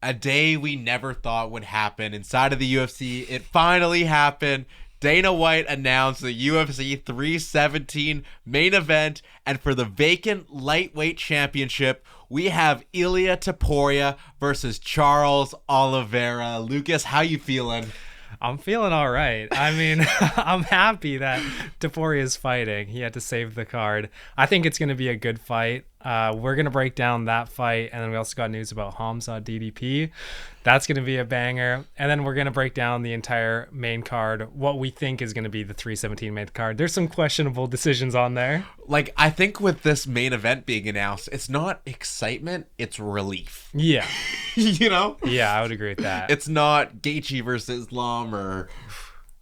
A day we never thought would happen inside of the UFC. It finally happened. Dana White announced the UFC 317 main event, and for the vacant lightweight championship, we have Ilia Topuria versus Charles Oliveira. Lucas, how you feeling? I'm feeling all right. I mean, I'm happy that Topuria is fighting. He had to save the card. I think it's going to be a good fight. We're going to break down that fight, and then we also got news about Hamza DDP. That's going to be a banger. And then we're going to break down the entire main card, what we think is going to be the 317 main card. There's some questionable decisions on there. Like, I think with this main event being announced, it's not excitement, it's relief. Yeah. You know? Yeah, I would agree with that. It's not Gaethje versus Islam or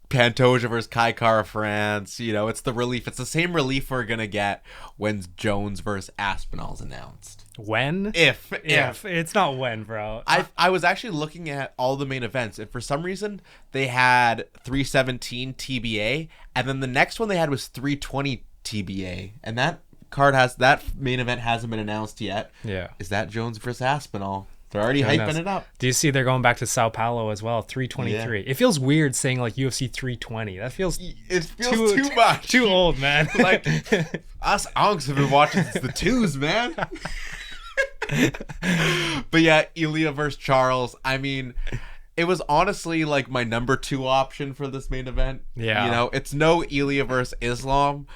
Pantoja versus Kai Kara France. You know, it's the relief. It's the same relief we're going to get when Jones versus Aspinall's announced. When? If. It's not when, bro. I was actually looking at all the main events, and for some reason, they had 317 TBA, and then the next one they had was 320 TBA, and that main event hasn't been announced yet. Yeah. Is that Jones versus Aspinall? They're already hyping it up. Do you see they're going back to Sao Paulo as well? 323. Yeah. It feels weird saying like UFC 320. That feels too much. Too old, man. Like us Onks have been watching since the twos, man. But yeah, Ilia versus Charles. I mean, it was honestly like my number 2 option for this main event. Yeah. You know, it's no Ilia versus Islam,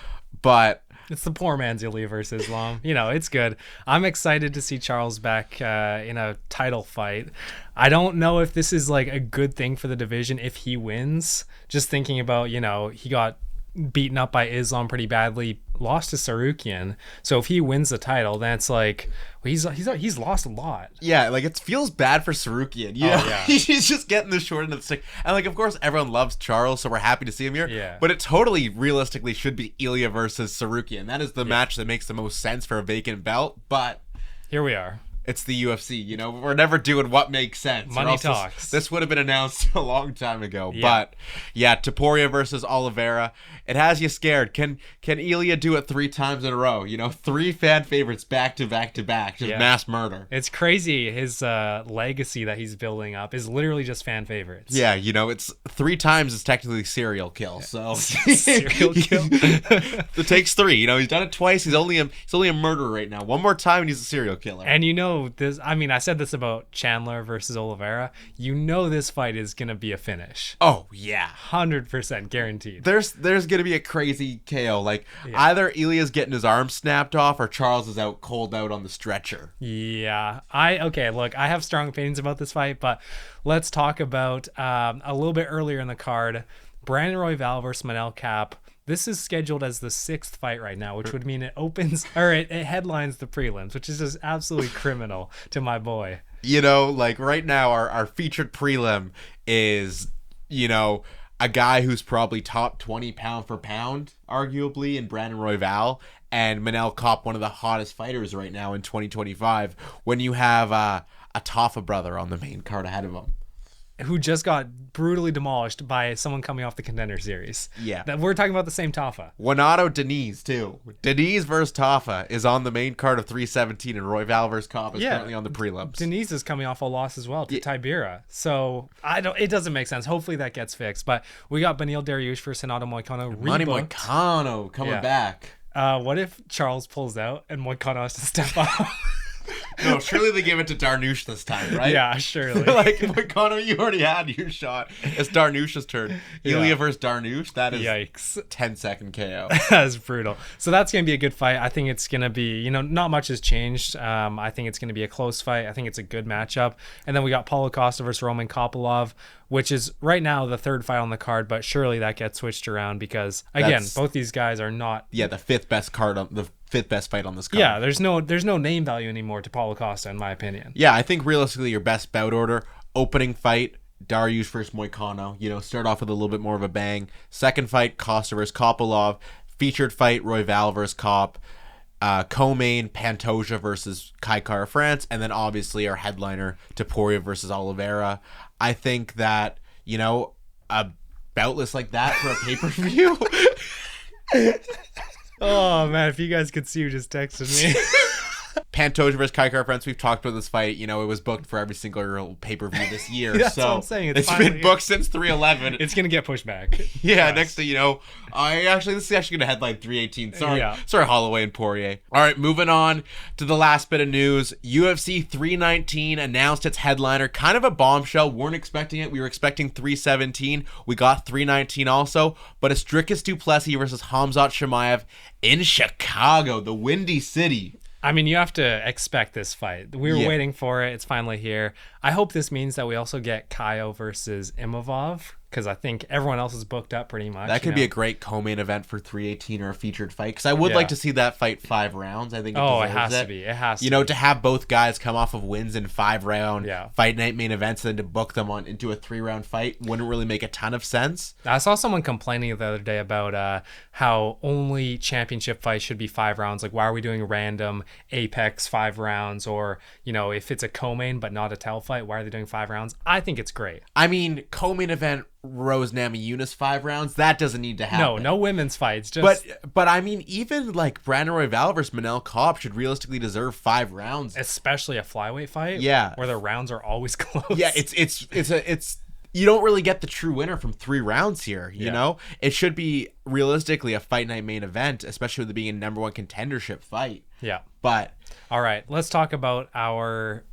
but it's the poor man's Ilia versus Islam. You know, it's good. I'm excited to see Charles back in a title fight. I don't know if this is like a good thing for the division if he wins. Just thinking about, you know, he got beaten up by Islam pretty badly, lost to Sarukian. So if he wins the title, then it's like well, he's lost a lot. Yeah, like it feels bad for Sarukian. Yeah, he's just getting the short end of the stick. And like, of course, everyone loves Charles, so we're happy to see him here. Yeah. But it totally, realistically, should be Ilia versus Sarukian. That is the match that makes the most sense for a vacant belt. But here we are. It's the UFC, you know. We're never doing what makes sense. Money talks. This would have been announced a long time ago. Yeah. But yeah, Topuria versus Oliveira. It has you scared. Can Ilia do it 3 times in a row? You know, 3 fan favorites back to back to back. Just mass murder. It's crazy. His legacy that he's building up is literally just fan favorites. Yeah, you know, it's 3 times is technically serial kill. So serial kill. It takes 3. You know, he's done it twice. He's only a murderer right now. One more time and he's a serial killer. And you know this, I mean, I said this about Chandler versus Oliveira. You know this fight is gonna be a finish. Oh yeah, 100% guaranteed. There's gonna be a crazy KO. Like either Ilia's getting his arm snapped off or Charles is out cold out on the stretcher. Yeah, look, I have strong opinions about this fight, but let's talk about a little bit earlier in the card, Brandon Royval versus Manel Kape. This is scheduled as the 6th fight right now, which would mean it headlines the prelims, which is just absolutely criminal to my boy. You know, like right now, our featured prelim is, you know, a guy who's probably top 20 pound for pound, arguably, in Brandon Royval, and Manel Kape, one of the hottest fighters right now in 2025, when you have a Tafa brother on the main card ahead of him. Who just got brutally demolished by someone coming off the Contender Series. Yeah. That we're talking about the same Tafa. Juanado Diniz, too. Diniz versus Tafa is on the main card of 317, and Royval versus Kape is currently on the prelims. Diniz is coming off a loss as well to Tibera. So, it doesn't make sense. Hopefully that gets fixed. But we got Beneil Dariush versus Renato Moicano. Manny Moicano coming back. What if Charles pulls out and Moicano has to step up? No, surely they give it to Darnush this time, right? Yeah, surely. Like, Moicano, you already had your shot. It's Darnush's turn. Ilia versus Darnush, that is yikes. 10-second KO. That's brutal. So that's going to be a good fight. I think it's going to be, you know, not much has changed. I think it's going to be a close fight. I think it's a good matchup. And then we got Paulo Costa versus Roman Kopylov, which is right now the 3rd fight on the card, but surely that gets switched around because, again, both these guys are not... Yeah, the 5th best fight on this card. Yeah, there's no name value anymore to Paulo Costa, in my opinion. Yeah, I think realistically your best bout order, opening fight, Dariush versus Moicano. You know, start off with a little bit more of a bang. Second fight, Costa versus Kopylov. Featured fight, Royval versus Kape. Co-main, Pantoja versus Kai Kara France. And then obviously our headliner, Topuria versus Oliveira. I think that, you know, a bout list like that for a pay-per-view... Oh man, if you guys could see who just texted me. Pantoja versus Kai Kara-France, we've talked about this fight. You know, it was booked for every single pay-per-view this year. That's so what I'm saying. It's been booked since 311. It's going to get pushed back. Yeah, next thing you know, this is actually going to headline 318. Sorry, Holloway and Poirier. All right, moving on to the last bit of news. UFC 319 announced its headliner. Kind of a bombshell. Weren't expecting it. We were expecting 317. We got 319 also. But it's Dricus du Plessis versus Khamzat Chimaev in Chicago, the Windy City. I mean, you have to expect this fight. We were waiting for it. It's finally here. I hope this means that we also get Kaio versus Imavov, because I think everyone else is booked up pretty much. That could be a great co-main event for 318 or a featured fight, because I would like to see that fight 5 rounds. I think it has to be. It has to be. To have both guys come off of wins in 5-round fight night main events and then to book them into a 3-round fight wouldn't really make a ton of sense. I saw someone complaining the other day about how only championship fights should be 5 rounds. Like, why are we doing random Apex 5 rounds? Or, if it's a co-main but not a tell fight, why are they doing 5 rounds? I think it's great. I mean, co-main event Rose Namajunas 5 rounds, that doesn't need to happen. No women's fights. Just but I mean, even like Brandon Royval versus Manel Kape should realistically deserve 5 rounds, especially a flyweight fight. Yeah, where the rounds are always close. Yeah, it's you don't really get the true winner from 3 rounds here. You know, it should be realistically a fight night main event, especially with it being a number 1 contendership fight. Yeah, but all right, let's talk about our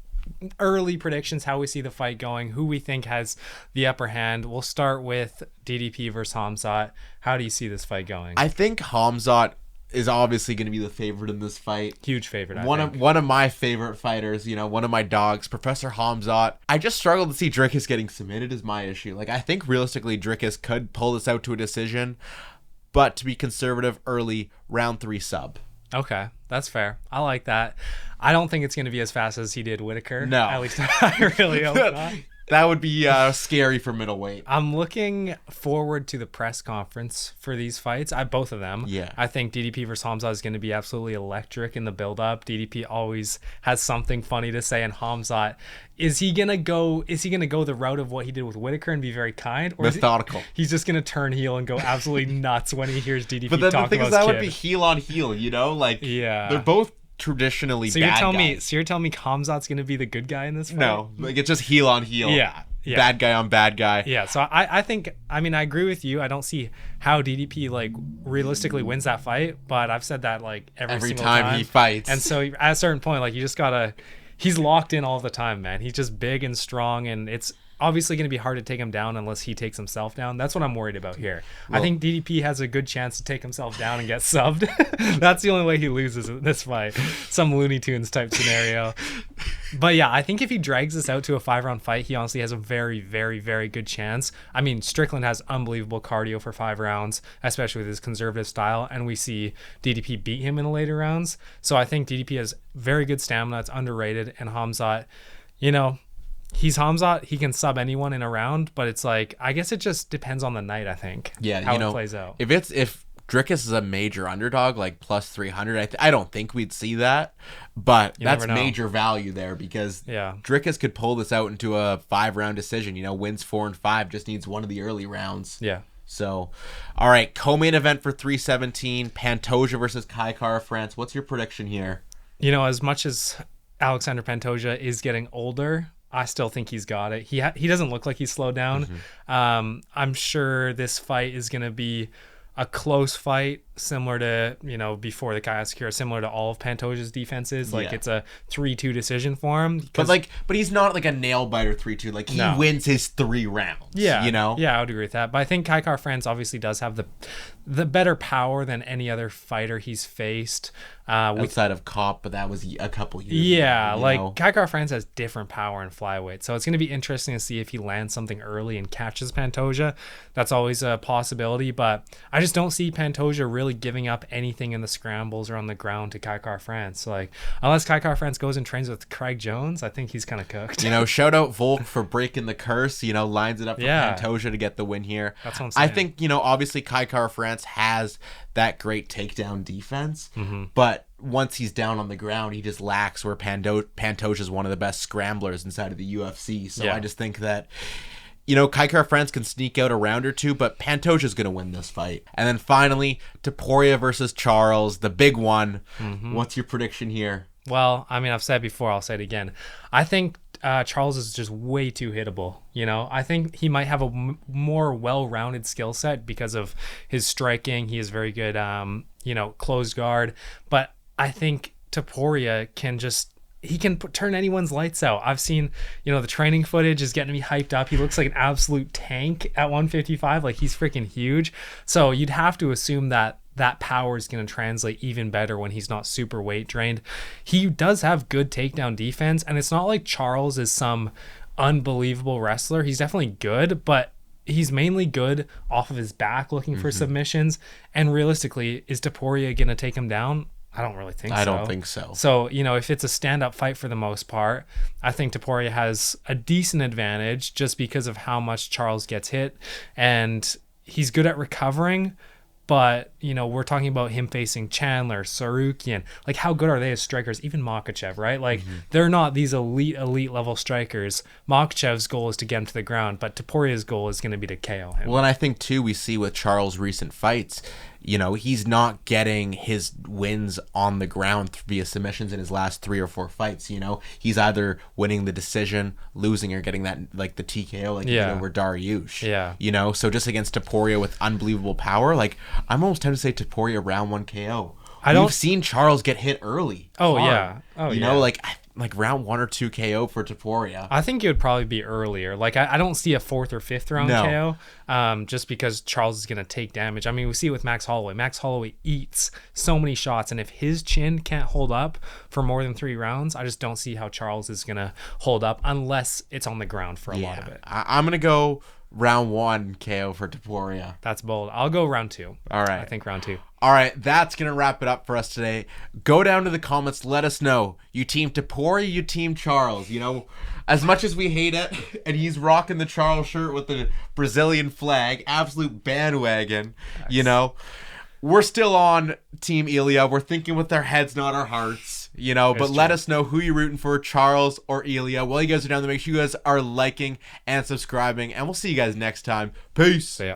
early predictions, how we see the fight going, who we think has the upper hand. We'll start with DDP versus Khamzat. How do you see this fight going? I think Khamzat is obviously going to be the favorite in this fight. Huge favorite. One of my favorite fighters, one of my dogs, Professor Khamzat. I just struggle to see Dricus getting submitted is my issue. Like, I think realistically Dricus could pull this out to a decision, but to be conservative, early round 3 sub. Okay, that's fair. I like that. I don't think it's going to be as fast as he did Whitaker. No. At least I really hope not. That would be scary for middleweight. I'm looking forward to the press conference for these fights. Both of them. Yeah. I think DDP versus Khamzat is going to be absolutely electric in the build-up. DDP always has something funny to say, and Khamzat, is he gonna go the route of what he did with Whitaker and be very kind, or methodical? He's just gonna turn heel and go absolutely nuts when he hears DDP. But then talk the thing about is, that his would kid. be heel on heel. They're both traditionally so bad guys. So you're telling me Khamzat's gonna be the good guy in this fight? No, like it's just heel on heel. Yeah. Bad guy on bad guy. Yeah, so I think, I agree with you. I don't see how DDP realistically wins that fight, but I've said that every time he fights. And so at a certain point, you just gotta, he's locked in all the time, man. He's just big and strong, and it's obviously going to be hard to take him down unless he takes himself down. That's what I'm worried about here. Well, I think DDP has a good chance to take himself down and get subbed. That's the only way he loses in this fight. Some Looney Tunes type scenario. But yeah, I think if he drags this out to a 5-round fight, he honestly has a very, very, very good chance. Strickland has unbelievable cardio for 5 rounds, especially with his conservative style, and we see DDP beat him in the later rounds. So I think DDP has very good stamina. It's underrated, and Khamzat, he's Khamzat. He can sub anyone in a round, but it's I guess it just depends on the night, I think. Yeah, how it plays out. If Dricus is a major underdog, plus 300, I don't think we'd see that, but that's major value there because Dricus could pull this out into a 5-round decision. Wins 4 and 5, just needs one of the early rounds. Yeah. So, all right, co-main event for 317, Pantoja versus Kai Kara-France. What's your prediction here? As much as Alexander Pantoja is getting older, I still think he's got it. He doesn't look like he's slowed down. Mm-hmm. I'm sure this fight is going to be a close fight, similar to, before the Kai Asakura, similar to all of Pantoja's defenses. It's a 3-2 decision for him. But he's not a nail biter 3-2. He wins his 3 rounds. Yeah. Yeah, I would agree with that. But I think Kai Kara-France obviously does have the better power than any other fighter he's faced. Outside of Kape, but that was a couple years ago. Kai Kara-France has different power in flyweight. So it's going to be interesting to see if he lands something early and catches Pantoja. That's always a possibility. But I just don't see Pantoja really giving up anything in the scrambles or on the ground to Kai Kara-France. Unless Kai Kara-France goes and trains with Craig Jones, I think he's kind of cooked. Shout out Volk for breaking the curse, lines it up for Pantoja to get the win here. That's what I'm saying. I think, obviously Kai Kara-France has that great takedown defense, but once he's down on the ground, he just lacks where Pantoja is one of the best scramblers inside of the UFC. So I just think that, Kai Kara-France can sneak out a round or 2, but Pantoja's going to win this fight. And then finally, Topuria versus Charles, the big one. What's your prediction here? Well, I mean, I've said before, I'll say it again. I think Charles is just way too hittable. I think he might have a more well-rounded skill set because of his striking. He is very good, closed guard. But I think Topuria can just. He can turn anyone's lights out. I've seen, the training footage is getting me hyped up. He looks like an absolute tank at 155. Like, he's freaking huge. So you'd have to assume that power is going to translate even better when he's not super weight drained. He does have good takedown defense, and it's not like Charles is some unbelievable wrestler. He's definitely good, but he's mainly good off of his back looking for submissions. And realistically, is Topuria going to take him down? I don't really think so. I don't think so. So, if it's a stand-up fight for the most part, I think Topuria has a decent advantage just because of how much Charles gets hit. And he's good at recovering, but, we're talking about him facing Chandler, Sarukian. Like, how good are they as strikers? Even Makhachev, right? Like, they're not these elite level strikers. Makhachev's goal is to get him to the ground, but Topuria's goal is going to be to KO him. Well, and I think, too, we see with Charles' recent fights, he's not getting his wins on the ground via submissions in his last 3 or 4 fights. He's either winning the decision, losing, or getting that, like, the TKO, like, over Dariush. Yeah. So just against Topuria with unbelievable power, like, I'm almost tempted to say Topuria round 1 KO. We've seen Charles get hit early. Oh, hard. Yeah. Like round 1 or 2 KO for Topuria. I think it would probably be earlier. Like, I don't see a 4th or 5th round KO, just because Charles is going to take damage. I mean, we see it with Max Holloway. Max Holloway eats so many shots, and if his chin can't hold up for more than 3 rounds, I just don't see how Charles is going to hold up unless it's on the ground for a lot of it. I'm going to go round 1 KO for Topuria. That's bold. I'll go round 2. All right. I think round 2. All right, that's going to wrap it up for us today. Go down to the comments. Let us know. You team Topuria, you team Charles. As much as we hate it, and he's rocking the Charles shirt with the Brazilian flag, absolute bandwagon, nice. We're still on Team Ilya. We're thinking with our heads, not our hearts, but let us know who you're rooting for, Charles or Ilya. While you guys are down there, make sure you guys are liking and subscribing, and we'll see you guys next time. Peace. See ya.